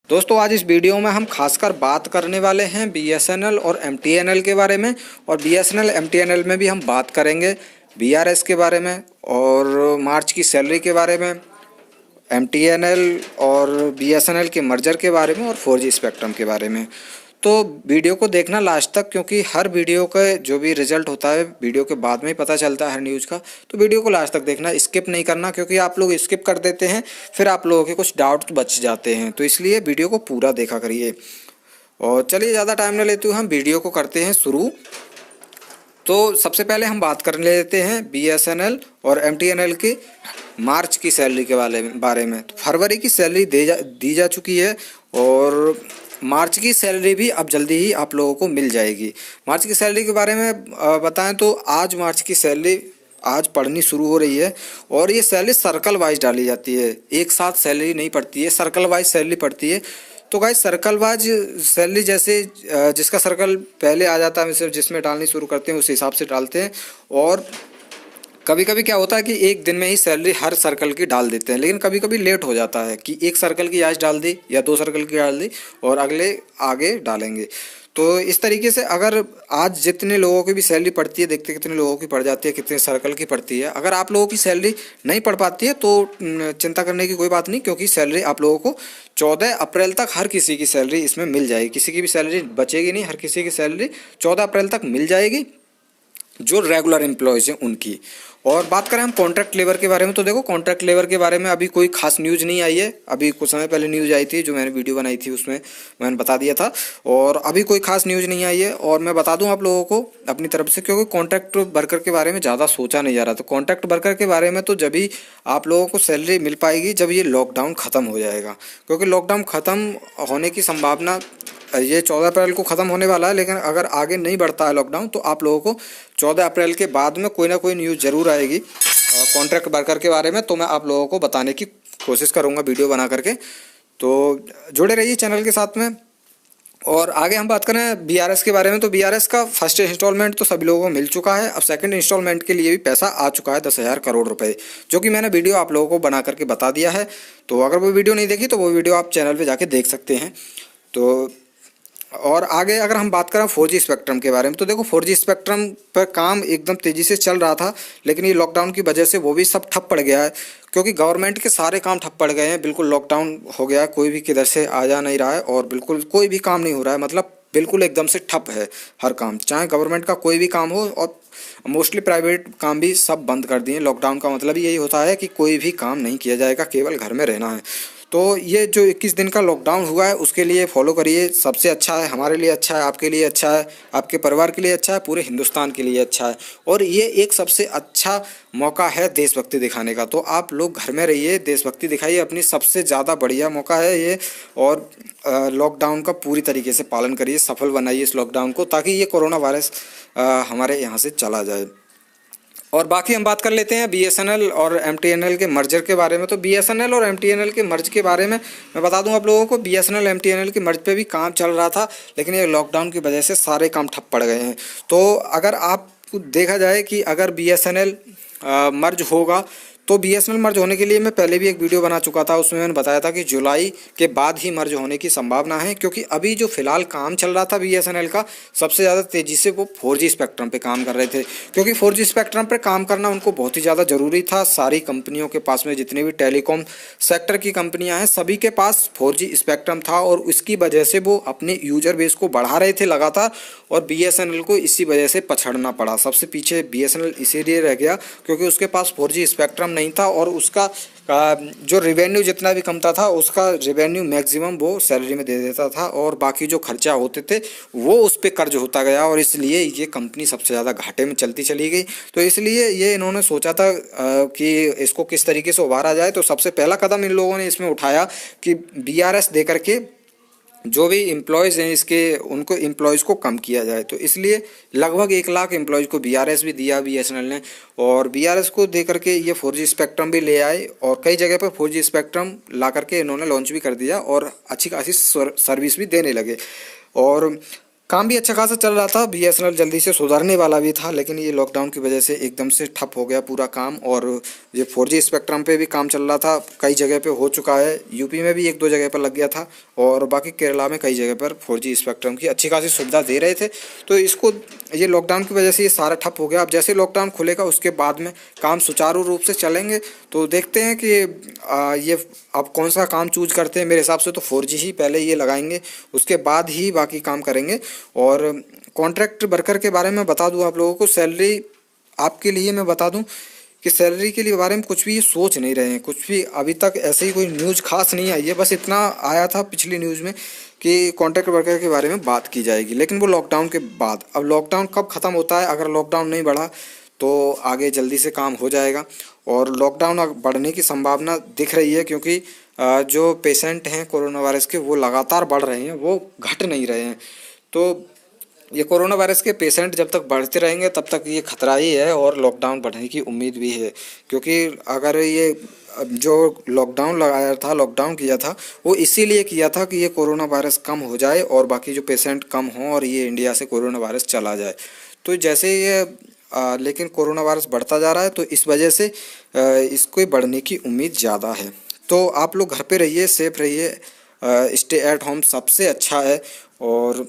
दोस्तों आज इस वीडियो में हम खासकर बात करने वाले हैं बीएसएनएल और एमटीएनएल के बारे में। और बीएसएनएल एमटीएनएल में भी हम बात करेंगे बीआरएस के बारे में और मार्च की सैलरी के बारे में, एमटीएनएल और बीएसएनएल के मर्जर के बारे में और 4G स्पेक्ट्रम के बारे में। तो वीडियो को देखना लास्ट तक, क्योंकि हर वीडियो का जो भी रिजल्ट होता है वीडियो के बाद में ही पता चलता है हर न्यूज़ का। तो वीडियो को लास्ट तक देखना, स्किप नहीं करना, क्योंकि आप लोग स्किप कर देते हैं फिर आप लोगों के कुछ डाउट बच जाते हैं। तो इसलिए वीडियो को पूरा देखा करिए। और चलिए ज़्यादा टाइम न लेते हुए हम वीडियो को करते हैं शुरू। तो सबसे पहले हम बात कर लेते हैं बीएसएनएल और एमटीएनएल की मार्च की सैलरी के बारे में। तो फरवरी की सैलरी दी जा चुकी है और मार्च की सैलरी भी अब जल्दी ही आप लोगों को मिल जाएगी। मार्च की सैलरी के बारे में बताएं तो आज मार्च की सैलरी आज पड़नी शुरू हो रही है और ये सैलरी सर्कल वाइज डाली जाती है, एक साथ सैलरी नहीं पड़ती है, सर्कल वाइज सैलरी पड़ती है। तो गाइस सर्कल वाइज सैलरी जैसे जिसका सर्कल पहले आ जाता है सिर्फ जिसमें डालनी शुरू करते हैं उस हिसाब से डालते हैं। और कभी कभी क्या होता है कि एक दिन में ही सैलरी हर सर्कल की डाल देते हैं, लेकिन कभी कभी लेट हो जाता है कि एक सर्कल की आज डाल दी या 2 सर्कल की डाल दी और अगले आगे डालेंगे। तो इस तरीके से अगर आज जितने लोगों की भी सैलरी पड़ती है, देखते कितने लोगों की पड़ जाती है, कितने सर्कल की पड़ती है। अगर आप लोगों की सैलरी नहीं पड़ पाती है तो चिंता करने की कोई बात नहीं, क्योंकि सैलरी आप लोगों को 14 अप्रैल तक हर किसी की सैलरी इसमें मिल जाएगी। किसी की भी सैलरी बचेगी नहीं, हर किसी की सैलरी 14 अप्रैल तक मिल जाएगी जो रेगुलर एम्प्लॉयज़ हैं उनकी। और बात करें हम कॉन्ट्रैक्ट लेबर के बारे में, तो देखो कॉन्ट्रैक्ट लेबर के बारे में अभी कोई खास न्यूज़ नहीं आई है। अभी कुछ समय पहले न्यूज़ आई थी, जो मैंने वीडियो बनाई थी उसमें मैंने बता दिया था, और अभी कोई खास न्यूज़ नहीं आई है। और मैं बता दूं आप लोगों को अपनी तरफ से, क्योंकि कॉन्ट्रैक्ट वर्कर के बारे में ज़्यादा सोचा नहीं जा रहा। तो कॉन्ट्रैक्ट वर्कर के बारे में तो जब ही आप लोगों को सैलरी मिल पाएगी जब ये लॉकडाउन ख़त्म हो जाएगा, क्योंकि लॉकडाउन ख़त्म होने की संभावना ये 14 अप्रैल को ख़त्म होने वाला है। लेकिन अगर आगे नहीं बढ़ता है लॉकडाउन तो आप लोगों को 14 अप्रैल के बाद में कोई ना कोई न्यूज़ ज़रूर आएगी कॉन्ट्रैक्ट वर्कर के बारे में। तो मैं आप लोगों को बताने की कोशिश करूँगा वीडियो बना करके। तो जुड़े रहिए चैनल के साथ में। और आगे हम बात करें बीआरएस के बारे में, तो बीआरएस का फर्स्ट इंस्टॉलमेंट तो सभी लोगों को मिल चुका है। अब सेकंड इंस्टॉलमेंट के लिए भी पैसा आ चुका है 10,000 करोड़ रुपए, जो कि मैंने वीडियो आप लोगों को बना करके बता दिया है। तो अगर वो वीडियो नहीं देखी तो वो वीडियो आप चैनल पर जाके देख सकते हैं। तो और आगे अगर हम बात करें 4G स्पेक्ट्रम के बारे में, तो देखो 4G स्पेक्ट्रम पर काम एकदम तेज़ी से चल रहा था, लेकिन ये लॉकडाउन की वजह से वो भी सब ठप पड़ गया है, क्योंकि गवर्नमेंट के सारे काम ठप पड़ गए हैं। बिल्कुल लॉकडाउन हो गया है, कोई भी किधर से आ जा नहीं रहा है और बिल्कुल कोई भी काम नहीं हो रहा है। मतलब बिल्कुल एकदम से ठप है हर काम, चाहे गवर्नमेंट का कोई भी काम हो, और मोस्टली प्राइवेट काम भी सब बंद कर दिए। लॉकडाउन का मतलब यही होता है कि कोई भी काम नहीं किया जाएगा, केवल घर में रहना है। तो ये जो 21 दिन का लॉकडाउन हुआ है उसके लिए फॉलो करिए, सबसे अच्छा है, हमारे लिए अच्छा है, आपके लिए अच्छा है, आपके परिवार के लिए अच्छा है, पूरे हिंदुस्तान के लिए अच्छा है। और ये एक सबसे अच्छा मौका है देशभक्ति दिखाने का। तो आप लोग घर में रहिए, देशभक्ति दिखाइए अपनी, सबसे ज़्यादा बढ़िया मौका है ये। और लॉकडाउन का पूरी तरीके से पालन करिए, सफल बनाइए इस लॉकडाउन को, ताकि ये कोरोना वायरस हमारे यहाँ से चला जाए। और बाकी हम बात कर लेते हैं बीएसएनएल और एमटीएनएल के मर्जर के बारे में। तो बीएसएनएल और एमटीएनएल के मर्ज के बारे में मैं बता दूं आप लोगों को, बीएसएनएल एमटीएनएल के मर्ज पे भी काम चल रहा था, लेकिन ये लॉकडाउन की वजह से सारे काम ठप पड़ गए हैं। तो अगर आपको देखा जाए कि अगर बीएसएनएल मर्ज होगा, तो बीएसएनएल मर्ज होने के लिए मैं पहले भी एक वीडियो बना चुका था, उसमें मैंने बताया था कि जुलाई के बाद ही मर्ज होने की संभावना है। क्योंकि अभी जो फिलहाल काम चल रहा था बीएसएनएल का, सबसे ज़्यादा तेज़ी से वो 4G स्पेक्ट्रम पे काम कर रहे थे, क्योंकि 4G स्पेक्ट्रम पे काम करना उनको बहुत ही ज़्यादा ज़रूरी था। सारी कंपनियों के पास में, जितने भी टेलीकॉम सेक्टर की कंपनियाँ हैं, सभी के पास 4G स्पेक्ट्रम था, और उसकी वजह से वो अपने यूजर बेस को बढ़ा रहे थे लगातार, और बीएसएनएल को इसी वजह से पछड़ना पड़ा। सबसे पीछे बीएसएनएल इसीलिए रह गया क्योंकि उसके पास 4G स्पेक्ट्रम नहीं था, और उसका जो रेवेन्यू जितना भी कमता था उसका रेवेन्यू मैक्सिमम वो सैलरी में दे देता था, और बाकी जो खर्चा होते थे वो उस पर कर्ज होता गया, और इसलिए ये कंपनी सबसे ज़्यादा घाटे में चलती चली गई। तो इसलिए ये इन्होंने सोचा था कि इसको किस तरीके से उभारा जाए। तो सबसे पहला कदम इन लोगों ने इसमें उठाया कि बीआरएस दे करके जो भी एम्प्लॉयज़ हैं इसके, उनको एम्प्लॉयज़ को कम किया जाए। तो इसलिए लगभग 1 लाख एम्प्लॉयज़ को बीआरएस भी दिया बीएसएनएल ने, और बीआरएस को दे करके ये 4G स्पेक्ट्रम भी ले आए, और कई जगह पर 4G स्पेक्ट्रम ला करके इन्होंने लॉन्च भी कर दिया, और अच्छी खासी सर्विस भी देने लगे। और काम भी अच्छा खासा चल रहा था। बीएसएनएल जल्दी से सुधरने वाला भी था, लेकिन ये लॉकडाउन की वजह से एकदम से ठप हो गया पूरा काम। और ये 4G स्पेक्ट्रम पे भी काम चल रहा था, कई जगह पे हो चुका है। यूपी में भी एक दो जगह पर लग गया था, और बाकी केरला में कई जगह पर 4G स्पेक्ट्रम की अच्छी खासी सुविधा दे रहे थे। तो इसको ये लॉकडाउन की वजह से ये सारा ठप हो गया। अब जैसे लॉकडाउन खुलेगा उसके बाद में काम सुचारू रूप से चलेंगे। तो देखते हैं कि ये अब कौन सा काम चूज करते हैं। मेरे हिसाब से तो 4G ही पहले ये लगाएंगे, उसके बाद ही बाकी काम करेंगे। और कॉन्ट्रैक्ट वर्कर के बारे में बता दूं आप लोगों को, सैलरी आपके लिए मैं बता दूं कि सैलरी के लिए बारे में कुछ भी ये सोच नहीं रहे हैं। कुछ भी अभी तक ऐसे ही कोई न्यूज़ खास नहीं आई है। बस इतना आया था पिछली न्यूज़ में कि कॉन्ट्रैक्ट वर्कर के बारे में बात की जाएगी, लेकिन वो लॉकडाउन के बाद। अब लॉकडाउन कब ख़त्म होता है, अगर लॉकडाउन नहीं बढ़ा तो आगे जल्दी से काम हो जाएगा। और लॉकडाउन बढ़ने की संभावना दिख रही है, क्योंकि जो पेशेंट हैं कोरोना वायरस के वो लगातार बढ़ रहे हैं, वो घट नहीं रहे हैं। तो ये कोरोना वायरस के पेशेंट जब तक बढ़ते रहेंगे तब तक ये खतरा ही है, और लॉकडाउन बढ़ने की उम्मीद भी है। क्योंकि अगर ये जो लॉकडाउन लगाया था, लॉकडाउन किया था, वो इसीलिए किया था कि ये कोरोना वायरस कम हो जाए और बाकी जो पेशेंट कम हों और ये इंडिया से कोरोना वायरस चला जाए। तो जैसे ये लेकिन कोरोना वायरस बढ़ता जा रहा है, तो इस वजह से इसको बढ़ने की उम्मीद ज़्यादा है। तो आप लोग घर पे रहिए, सेफ रहिए, स्टे एट होम सबसे अच्छा है। और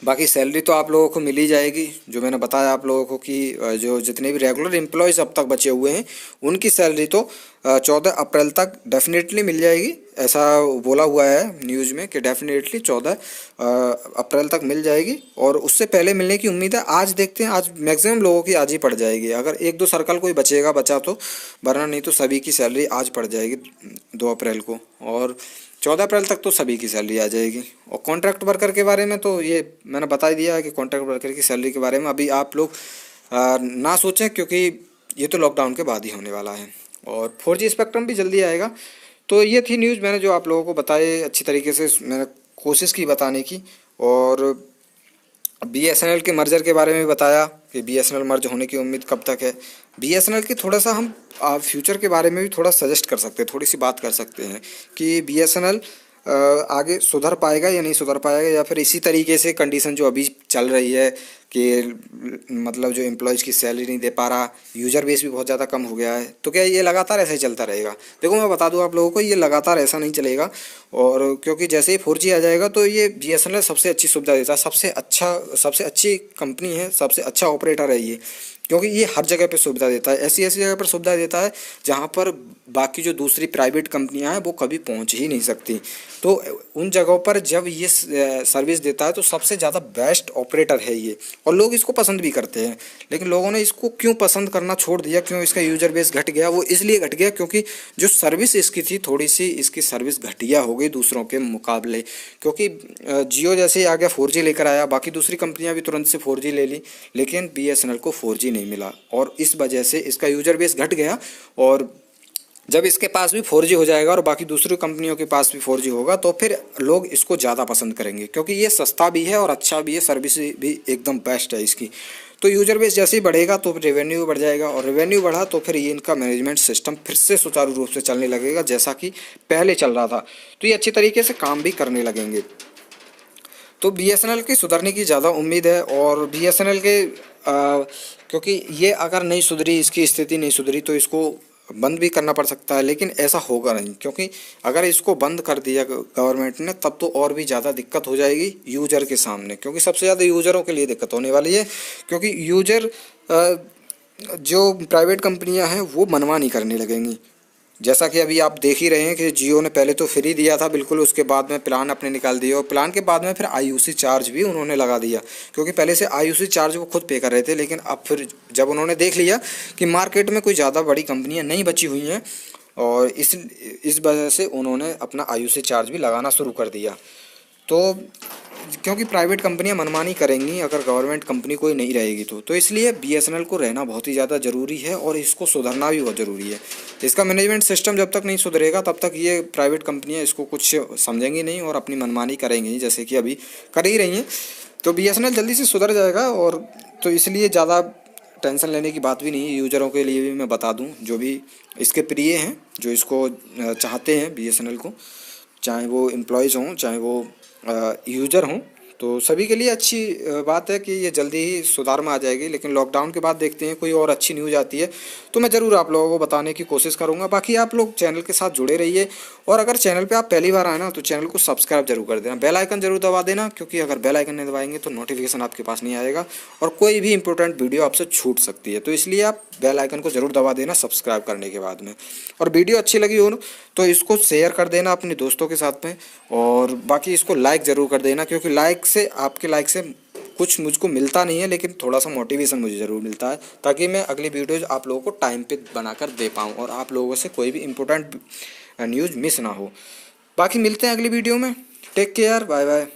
बाकी सैलरी तो आप लोगों को मिल ही जाएगी। जो मैंने बताया आप लोगों को कि जो जितने भी रेगुलर एम्प्लॉयज़ अब तक बचे हुए हैं उनकी सैलरी तो 14 अप्रैल तक डेफिनेटली मिल जाएगी। ऐसा बोला हुआ है न्यूज़ में कि डेफिनेटली 14 अप्रैल तक मिल जाएगी, और उससे पहले मिलने की उम्मीद है। आज देखते हैं, आज मैक्सिमम लोगों की आज ही पड़ जाएगी। अगर एक दो सर्कल कोई बचा तो, वरना नहीं तो सभी की सैलरी आज पड़ जाएगी 2 अप्रैल को, और 14 अप्रैल तक तो सभी की सैलरी आ जाएगी। और कॉन्ट्रैक्ट वर्कर के बारे में तो ये मैंने बता ही दिया है कि कॉन्ट्रैक्ट वर्कर की सैलरी के बारे में अभी आप लोग ना सोचें, क्योंकि ये तो लॉकडाउन के बाद ही होने वाला है। और 4G स्पेक्ट्रम भी जल्दी आएगा। तो ये थी न्यूज़, मैंने जो आप लोगों को बताए अच्छी तरीके से मैंने कोशिश की बताने की। और बीएसएनएल के मर्जर के बारे में भी बताया कि बीएसएनएल मर्ज होने की उम्मीद कब तक है। बीएसएनएल की थोड़ा सा हम फ्यूचर के बारे में भी थोड़ा सजेस्ट कर सकते हैं, थोड़ी सी बात कर सकते हैं कि बीएसएनएल आगे सुधर पाएगा या नहीं सुधर पाएगा, या फिर इसी तरीके से कंडीशन जो अभी चल रही है कि मतलब जो एम्प्लॉयज़ की सैलरी नहीं दे पा रहा, यूज़र बेस भी बहुत ज़्यादा कम हो गया है, तो क्या ये लगातार ऐसे ही चलता रहेगा? देखो मैं बता दूं आप लोगों को, ये लगातार ऐसा नहीं चलेगा। और क्योंकि जैसे ही 4G आ जाएगा तो ये बीएसएनएल सबसे अच्छी सुविधा देता है, सबसे अच्छी कंपनी है, सबसे अच्छा ऑपरेटर है ये। क्योंकि ये हर जगह पे सुविधा देता है, ऐसी ऐसी जगह पर सुविधा देता है जहाँ पर बाकी जो दूसरी प्राइवेट कंपनियां हैं वो कभी पहुँच ही नहीं सकती। तो उन जगहों पर जब ये सर्विस देता है तो सबसे ज़्यादा बेस्ट ऑपरेटर है ये, और लोग इसको पसंद भी करते हैं। लेकिन लोगों ने इसको क्यों पसंद करना छोड़ दिया, क्यों इसका यूजर बेस घट गया? वो इसलिए घट गया क्योंकि जो सर्विस इसकी थी, थोड़ी सी इसकी सर्विस घटिया हो गई दूसरों के मुकाबले। क्योंकि जियो जैसे ही आ गया 4G लेकर आया, बाकी दूसरी कंपनियां भी तुरंत से 4G ले ली, लेकिन बीएसएनएल को 4G नहीं मिला, और इस वजह से इसका यूजर बेस घट गया। और जब इसके पास भी 4G हो जाएगा और बाकी दूसरी कंपनियों के पास भी 4G होगा तो फिर लोग इसको ज़्यादा पसंद करेंगे, क्योंकि ये सस्ता भी है और अच्छा भी है, सर्विस भी एकदम बेस्ट है इसकी। तो यूजर बेस जैसे ही बढ़ेगा तो रेवेन्यू बढ़ जाएगा, और रेवेन्यू बढ़ा तो फिर ये इनका मैनेजमेंट सिस्टम फिर से सुचारू रूप से चलने लगेगा जैसा कि पहले चल रहा था। तो ये अच्छी तरीके से काम भी करने लगेंगे। तो बीएसएनएल की सुधरने की ज़्यादा उम्मीद है। और बीएसएनएल के क्योंकि ये अगर नहीं सुधरी, इसकी स्थिति नहीं सुधरी, तो इसको बंद भी करना पड़ सकता है। लेकिन ऐसा होगा नहीं, क्योंकि अगर इसको बंद कर दिया गवर्नमेंट ने तब तो और भी ज़्यादा दिक्कत हो जाएगी यूजर के सामने, क्योंकि सबसे ज़्यादा यूजरों के लिए दिक्कत होने वाली है। क्योंकि यूजर जो प्राइवेट कंपनियां हैं वो मनमानी करने लगेंगी। जैसा कि अभी आप देख ही रहे हैं कि जियो ने पहले तो फ्री दिया था बिल्कुल, उसके बाद में प्लान अपने निकाल दिए, और प्लान के बाद में फिर आईयूसी चार्ज भी उन्होंने लगा दिया। क्योंकि पहले से आईयूसी चार्ज वो खुद पे कर रहे थे, लेकिन अब फिर जब उन्होंने देख लिया कि मार्केट में कोई ज़्यादा बड़ी कंपनियां नहीं बची हुई हैं, और इस वजह से उन्होंने अपना आईयूसी चार्ज भी लगाना शुरू कर दिया। तो क्योंकि प्राइवेट कंपनियां मनमानी करेंगी अगर गवर्नमेंट कंपनी कोई नहीं रहेगी तो इसलिए बीएसएनएल को रहना बहुत ही ज़्यादा ज़रूरी है, और इसको सुधरना भी बहुत ज़रूरी है। इसका मैनेजमेंट सिस्टम जब तक नहीं सुधरेगा तब तक ये प्राइवेट कंपनियां इसको कुछ समझेंगी नहीं और अपनी मनमानी करेंगी, जैसे कि अभी कर ही रही हैं। तो बीएसएनएल जल्दी से सुधर जाएगा, और तो इसलिए ज़्यादा टेंशन लेने की बात भी नहीं है। यूज़रों के लिए भी मैं बता दूँ, जो भी इसके प्रिय हैं, जो इसको चाहते हैं बीएसएनएल को, चाहे वो एम्प्लॉयज़ हों चाहे वो यूज़र हों, तो सभी के लिए अच्छी बात है कि ये जल्दी ही सुधार में आ जाएगी, लेकिन लॉकडाउन के बाद देखते हैं कोई और अच्छी न्यूज़ आती है तो मैं ज़रूर आप लोगों को बताने की कोशिश करूँगा। बाकी आप लोग चैनल के साथ जुड़े रहिए, और अगर चैनल पे आप पहली बार आए ना तो चैनल को सब्सक्राइब जरूर कर देना, बेल आइकन जरूर दबा देना, क्योंकि अगर बेल आइकन नहीं दबाएंगे तो नोटिफिकेशन आपके पास नहीं आएगा और कोई भी इंपॉर्टेंट वीडियो आपसे छूट सकती है। तो इसलिए आप बेल आइकन को जरूर दबा देना सब्सक्राइब करने के बाद में। और वीडियो अच्छी लगी हो तो इसको शेयर कर देना अपने दोस्तों के साथ में, और बाकी इसको लाइक ज़रूर कर देना, क्योंकि लाइक से, आपके लाइक से कुछ मुझको मिलता नहीं है, लेकिन थोड़ा सा मोटिवेशन मुझे ज़रूर मिलता है, ताकि मैं अगली वीडियोज़ आप लोगों को टाइम पे बनाकर दे पाऊँ और आप लोगों से कोई भी इम्पोर्टेंट न्यूज़ मिस ना हो। बाकी मिलते हैं अगली वीडियो में। Take care, bye bye.